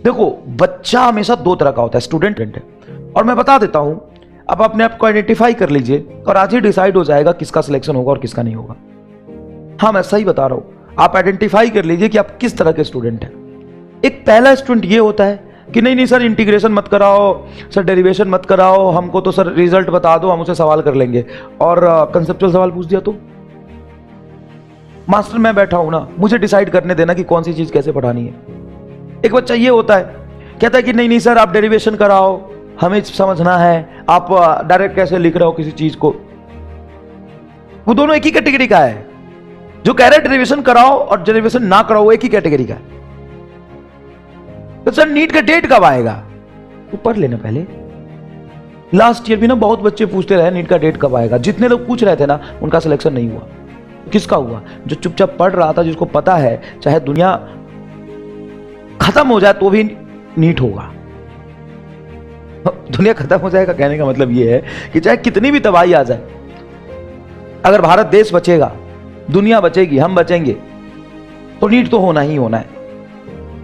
देखो, बच्चा हमेशा दो तरह का होता है, स्टूडेंट है। और मैं बता देता हूं, अब अपने आप को आइडेंटिफाई कर लीजिए और आज ही डिसाइड हो जाएगा किसका सिलेक्शन होगा और किसका नहीं होगा। हाँ, मैं सही बता रहा हूं, आप आइडेंटिफाई कर लीजिए कि आप किस तरह के स्टूडेंट हैं। एक पहला स्टूडेंट ये होता है कि नहीं नहीं सर, इंटीग्रेशन मत कराओ, सर डेरिवेशन मत कराओ, हमको तो सर रिजल्ट बता दो, हम उसे सवाल कर लेंगे। और कंसेप्चुअल सवाल पूछ दिया तो मास्टर मैं बैठा हूं ना, मुझे डिसाइड करने देना कि कौन सी चीज कैसे पढ़ानी है। एक बच्चा ये होता है, कहता है कि नहीं नहीं सर, आप डेरिवेशन कराओ, हमें समझना है, आप डायरेक्ट कैसे लिख रहे हो किसी चीज को। वो दोनों एक ही कैटेगरी का है। जो कह रहा है डेरिवेशन कराओ और डेरिवेशन ना कराओ, वो एक ही कैटेगरी का है। तो सर नीट का डेट कब आएगा? तो पढ़ लेना पहले। लास्ट ईयर भी ना बहुत बच्चे पूछते रहे नीट का डेट कब आएगा। जितने लोग पूछ रहे थे ना, उनका सिलेक्शन नहीं हुआ। किसका हुआ? जो चुपचाप पढ़ रहा था, जिसको पता है चाहे दुनिया खत्म हो जाए तो भी नीट होगा। दुनिया खत्म हो जाएगा कहने का मतलब यह है कि चाहे कितनी भी तबाही आ जाए, अगर भारत देश बचेगा, दुनिया बचेगी, हम बचेंगे, तो नीट तो होना ही होना है।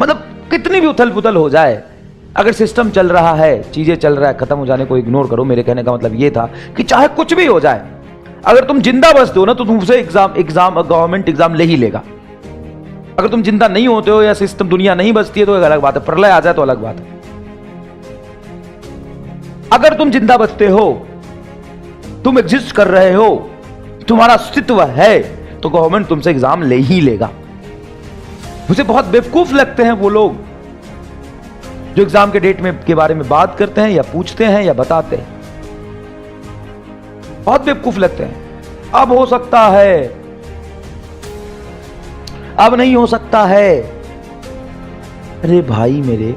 मतलब कितनी भी उथल पुथल हो जाए, अगर सिस्टम चल रहा है, चीजें चल रहा है, खत्म हो जाने को इग्नोर करो। मेरे कहने का मतलब यह था कि चाहे कुछ भी हो जाए, अगर तुम जिंदा बचते हो ना, तो तुमसे एग्जाम गवर्नमेंट एग्जाम ले ही लेगा। अगर तुम जिंदा नहीं होते हो या सिस्टम दुनिया नहीं बचती है तो एक अलग बात है, प्रलय आ जाए तो अलग बात है। अगर तुम जिंदा बचते हो, तुम एग्जिस्ट कर रहे हो, तुम्हारा अस्तित्व है, तो गवर्नमेंट तुमसे एग्जाम ले ही लेगा। मुझे बहुत बेवकूफ लगते हैं वो लोग जो एग्जाम के डेट में के बारे में बात करते हैं या पूछते हैं या बताते हैं। बहुत बेवकूफ लगते हैं। अब हो सकता है, अब नहीं हो सकता है। अरे भाई मेरे,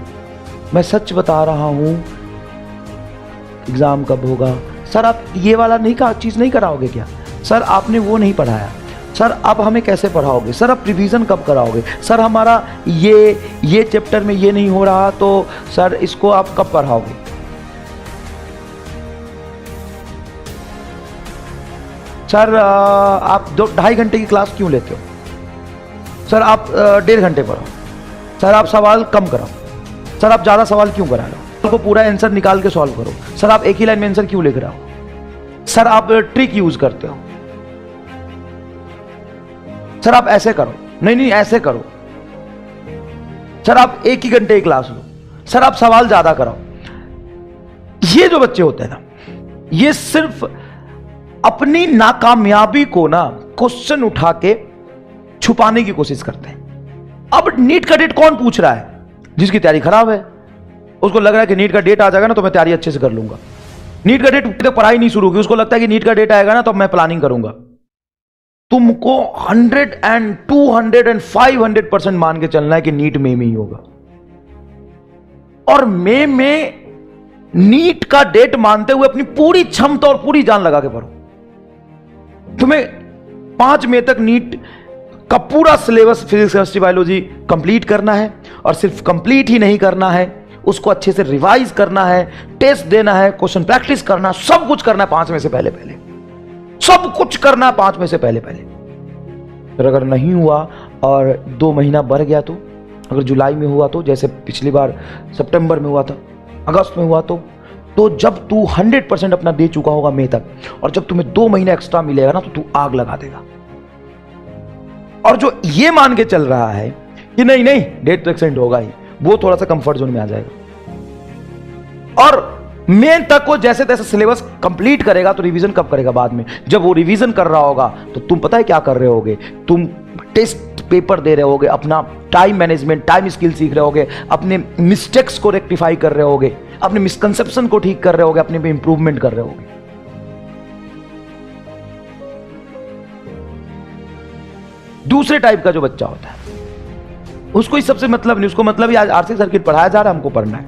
मैं सच बता रहा हूं, एग्जाम कब होगा? सर आप ये वाला चीज नहीं कराओगे क्या? सर आपने वो नहीं पढ़ाया। सर आप हमें कैसे पढ़ाओगे? सर आप रिवीजन कब कराओगे? सर हमारा ये चैप्टर में ये नहीं हो रहा, तो सर इसको आप कब पढ़ाओगे? सर आप 2-2.5 घंटे की क्लास क्यों लेते हो? सर आप 1.5 घंटे पढ़ाओ। सर आप सवाल कम कराओ। सर आप ज्यादा सवाल क्यों करा लो? को पूरा आंसर निकाल के सॉल्व करो। सर आप एक ही लाइन में आंसर क्यों लिख रहे हो? सर आप ट्रिक यूज करते हो। सर आप ऐसे करो, नहीं ऐसे करो। सर आप एक ही घंटे की क्लास लो। सर आप सवाल ज्यादा कराओ। ये जो बच्चे होते हैं ना, ये सिर्फ अपनी नाकामयाबी को ना क्वेश्चन उठा के छुपाने की कोशिश करते हैं। अब नीट का डेट कौन पूछ रहा है? जिसकी तैयारी खराब है। उसको लग रहा है कि नीट का डेट आ जाएगा ना तो मैं तैयारी अच्छे से कर लूंगा। नीट का डेट तक पढ़ाई नहीं शुरू की, उसको लगता है कि नीट का डेट आएगा ना तो मैं प्लानिंग करूंगा। तुमको 100 and 200 and 500% मान के चलना है कि नीट मई में ही होगा। और मई में नीट का डेट मानते हुए अपनी पूरी क्षमता और पूरी जान लगा के पढ़ो। तुम्हें 5 मई तक नीट का पूरा syllabus physics chemistry biology complete करना है। और सिर्फ कंप्लीट ही नहीं करना है, उसको अच्छे से रिवाइज करना है, टेस्ट देना है, क्वेश्चन प्रैक्टिस करना, सब कुछ करना है 5 मई से पहले पहले। सब कुछ करना है 5 मई से पहले पहले। फिर अगर नहीं हुआ और 2 महीना बढ़ गया तो, अगर जुलाई में हुआ तो, जैसे पिछली बार सितंबर में हुआ था, अगस्त में हुआ तो जब तू 100% अपना दे चुका होगा मई तक, और जब तुम्हें 2 महीना एक्स्ट्रा मिलेगा ना, तो तू आग लगा देगा। और जो ये मान के चल रहा है कि नहीं डेट तो एक्सटेंड होगा ही, वो थोड़ा सा कंफर्ट जोन में आ जाएगा। और मेन तक को जैसे तैसे सिलेबस कंप्लीट करेगा तो रिवीजन कब करेगा? बाद में। जब वो रिवीजन कर रहा होगा तो तुम पता है क्या कर रहे होगे? तुम टेस्ट पेपर दे रहे होगे, अपना टाइम मैनेजमेंट, टाइम स्किल सीख रहे होगे, अपने मिस्टेक्स को रेक्टिफाई कर रहे होगे, अपने मिसकंसेप्शन को ठीक कर रहे होगे, अपने पे इंप्रूवमेंट कर रहे होगे। दूसरे टाइप का जो बच्चा होता है, उसको इस सबसे मतलब नहीं। उसको मतलब आज आरसी सर्किट पढ़ाया जा रहा है, हमको पढ़ना है,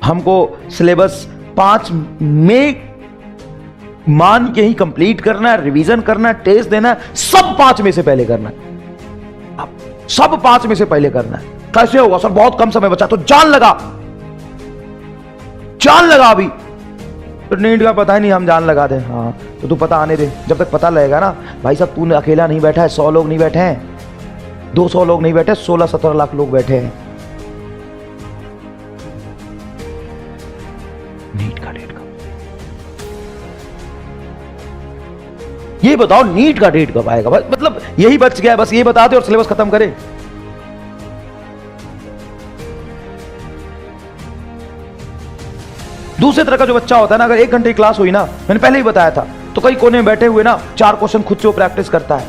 हमको सिलेबस 5 मई मान के ही कंप्लीट करना है, रिवीजन करना है, टेस्ट देना है, सब 5 मई से पहले करना है। सब 5 मई से पहले करना है। कैसे होगा सर? बहुत कम समय बचा। तो जान लगा अभी तो नीट का पता ही नहीं, हम जान लगा दे। हाँ तो तू पता आने दे। जब तक पता लगेगा ना भाई साहब, तू अकेला नहीं बैठा है, 100 लोग नहीं बैठे हैं, 200 लोग नहीं बैठे, 16-17 लाख लोग बैठे हैं। नीट का डेट कब, ये बताओ नीट का डेट कब आएगा? मतलब यही बच गया है, बस ये बता दे और सिलेबस खत्म करे। दूसरे तरह का जो बच्चा होता है ना, अगर 1 घंटे की क्लास हुई ना, मैंने पहले ही बताया था, तो कई कोने में बैठे हुए ना 4 क्वेश्चन खुद से वो प्रैक्टिस करता है,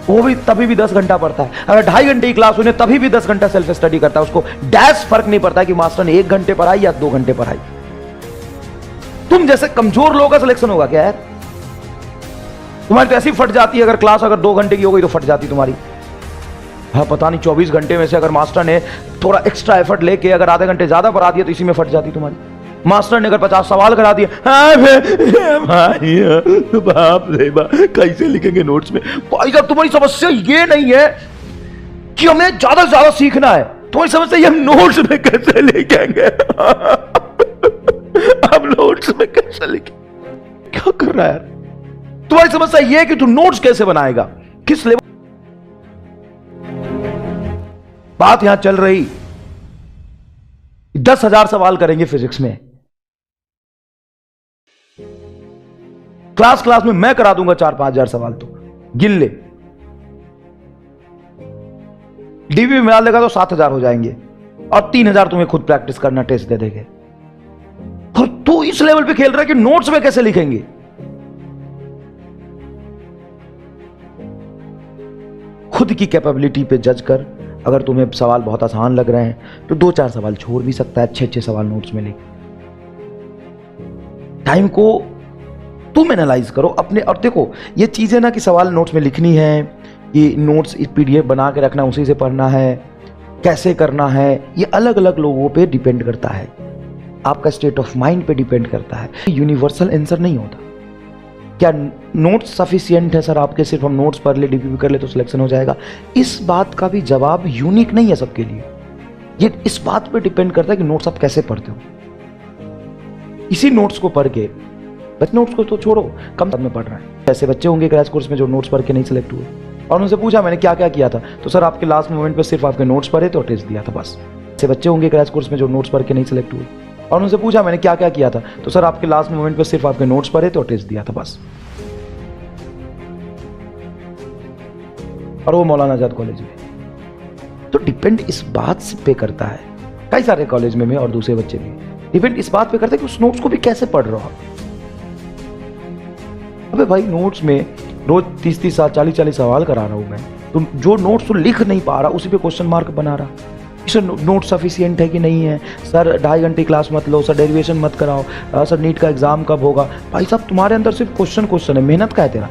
वो भी तभी भी 10 घंटा पढ़ता है। अगर 2.5 घंटे की क्लास हुई तभी भी 10 घंटा सेल्फ स्टडी करता है। उसको डैश फर्क नहीं पड़ता कि मास्टर ने 1 घंटे पढ़ाई या 2 घंटे पढ़ाई। तुम जैसे कमजोर लोगों का सिलेक्शन होगा क्या यार? तुम्हारी तो ऐसी फट जाती है, अगर क्लास अगर 2 घंटे की हो गई तो फट जाती तुम्हारी। हाँ, पता नहीं 24 घंटे में से अगर मास्टर ने थोड़ा एक्स्ट्रा एफर्ट लेके अगर आधे घंटे ज्यादा पढ़ा दिया तो इसी में फट जाती तुम्हारी। मास्टर ने अगर 50 सवाल करा दिए, बाप रे बाप, कैसे लिखेंगे नोट्स में? भाई साहब तुम्हारी समस्या ये नहीं है कि हमें ज्यादा से ज्यादा सीखना है, तुम्हारी समस्या ये हम नोट्स में कैसे लिखेंगे। हम नोट्स में कैसे लिखेंगे? क्या कर रहा है यार? तुम्हारी समस्या ये है कि तू नोट्स कैसे बनाएगा, किस लेवल। बात यहां चल रही 10,000 सवाल करेंगे फिजिक्स में, क्लास में मैं करा दूंगा 4-5 हजार सवाल, तो गिन ले। डीबी में मिला लेगा तो 7,000 हो जाएंगे, और 3,000 तुम्हें खुद प्रैक्टिस करना, टेस्ट दे देंगे। और तू इस लेवल पे खेल रहा है कि नोट्स में कैसे लिखेंगे? खुद की कैपेबिलिटी पे जज कर। अगर तुम्हें सवाल बहुत आसान लग रहे हैं तो 2-4 सवाल छोड़ भी सकता है, अच्छे सवाल नोट्स में लिख। टाइम को तुम एनालाइज करो अपने। और देखो ये चीजें ना कि सवाल नोट्स में लिखनी है, ये नोट्स पीडीएफ बना के रखना, उसी से पढ़ना है, कैसे करना है, ये अलग अलग लोगों पे डिपेंड करता है, आपका स्टेट ऑफ माइंड पे डिपेंड करता है। यूनिवर्सल आंसर नहीं होता। क्या नोट्स सफिशिएंट है सर आपके, सिर्फ हम नोट्स पढ़ ले, डीपीपी कर ले तो सिलेक्शन हो जाएगा? इस बात का भी जवाब यूनिक नहीं है सबके लिए। ये इस बात पे डिपेंड करता है कि नोट्स आप कैसे पढ़ते हो। इसी नोट्स को पढ़ के, बस नोट्स को तो छोड़ो, कम में पढ़ रहे हैं। ऐसे बच्चे होंगे क्रैश कोर्स में जो नोट्स पढ़ के नहीं सिलेक्ट हुए, और उनसे पूछा मैंने क्या क्या किया था, तो सर आपके लास्ट मोमेंट पे सिर्फ आपके नोट्स पढ़े तो टेस्ट दिया था बस। ऐसे बच्चे होंगे क्रैश कोर्स में जो नोट्स पढ़ के नहीं सिलेक्ट हुए, और उनसे पूछा मैंने क्या क्या किया था, तो सर आपके लास्ट मोमेंट पे सिर्फ आपके नोट्स पढ़े तो टेस्ट दिया था बस। और वो मौलाना आजाद कॉलेज में। तो डिपेंड इस बात पे करता है, कई सारे कॉलेज में और दूसरे बच्चे भी डिपेंड इस बात पे करता है कि उस नोट्स को भी कैसे पढ़ रहा हो। अबे भाई नोट्स में रोज 30-30 40-40 सवाल करा रहा हूं मैं, तुम जो नोट्स तो लिख नहीं पा रहा उसी पे क्वेश्चन मार्क बना रहा। सर नोट सफिशिएंट है कि नहीं है, सर 2.5 घंटे क्लास मत लो, सर डेरिवेशन मत कराओ, सर नीट का एग्जाम कब होगा। भाई साहब तुम्हारे अंदर सिर्फ क्वेश्चन है, मेहनत का है तेरा?